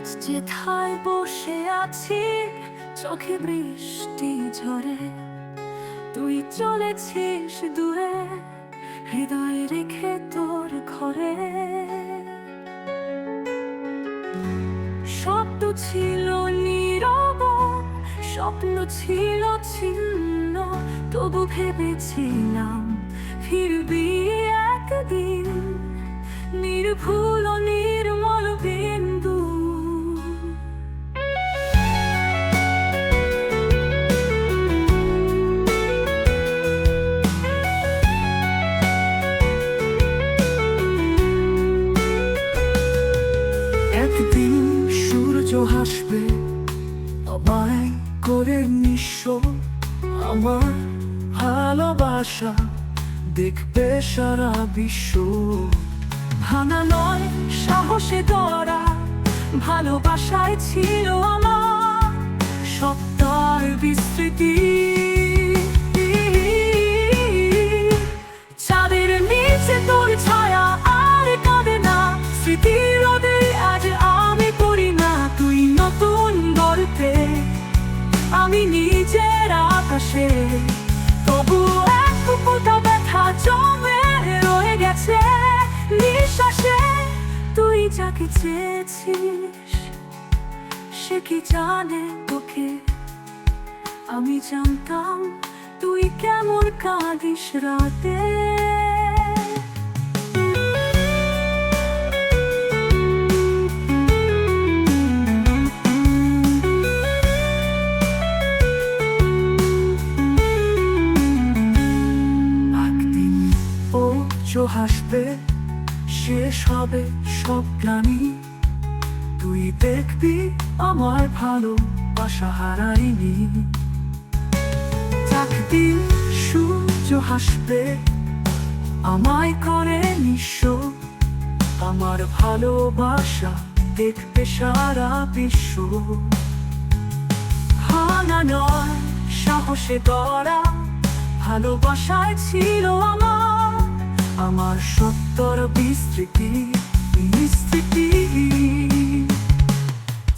আজ যেথায় বসে আছি, চোখে বৃষ্টি ঝরে, তুই চলেছিস দূরে, হৃদয় রেখে তোর ঘরে। শব্দ ছিল নীরব, স্বপ্ন ছিল ছিন্ন, তবু ভেবেছিলাম ফিরবি একদিন, নির্ভুল ও নির্মল বিন্দু। একদিন সূর্য হাসবে আমায় করে নিঃস্ব, আমার ভালোবাসা দেখবে সারা বিশ্ব। ভাঙা নয় সাহসে গড়া, ভালোবাসায় ছিল আমার সত্তার বিস্তৃতি। চাঁদের নিচে তোর ছায়া আর কাঁদে না, স্মৃতি রোদে আজ আমি পড়ি না। তুই নতুন গল্পে, আমি নিজের আকাশে, তবু এক ফোঁটা ব্যথা জমে রয়ে গেছে নিঃশ্বাসে। তুই যাকে চেয়েছিস সে কি জানে তোকে? আমি জানতাম তুই কেমন কাঁদিস রাতে। হাসবে, শেষ হবে সব গ্লানি, তুই দেখবি আমার ভালোবাসা হারাইনি। একদিন সূর্য হাসবে আমায় করে নিঃস্ব, আমার ভালোবাসা দেখবে সারা বিশ্ব। ভাঙা নয় সাহসে গড়া, ভালোবাসায় ছিল আমার সত্তর বিস্তৃতি।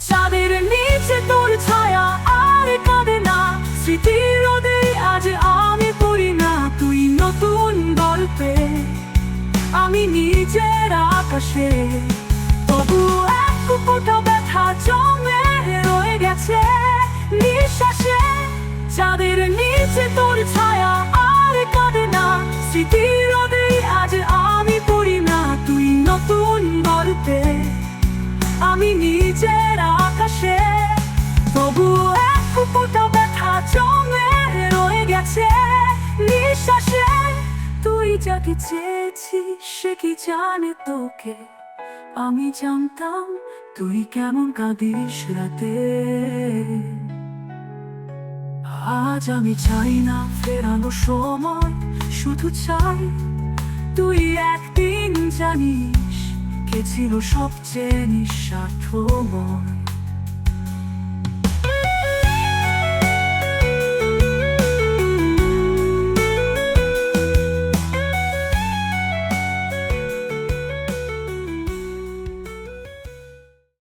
চাঁদের নিচে তোর ছায়া আর কাঁদে না, স্মৃতি রোদে আজ আমি পড়ি না। তুই নতুন গল্পে, আমি নিজের আকাশে, তবু এক ফোঁটা ব্যথা জমে রয়ে গেছে নিঃশ্বাসে। চাঁদের নিচে তোর ছায়া আর কাঁদে না, স্মৃতি রোদে আজ আমি পড়ি না। তুই নতুন গল্পে, আমি নিজের আকাশে, তবু এক ফোঁটা ব্যথা জমে রয়ে গেছে নিঃশ্বাসে। তুই যাকে চেয়েছিস সে কি জানে তোকে? আমি জানতাম তুই কেমন কাঁদিস রাতে। আজ আমি চাই না ফেরানো সময়, শুধু চাই তুই একদিন জানিস কে ছিল সবচেয়ে নিঃস্বার্থময়।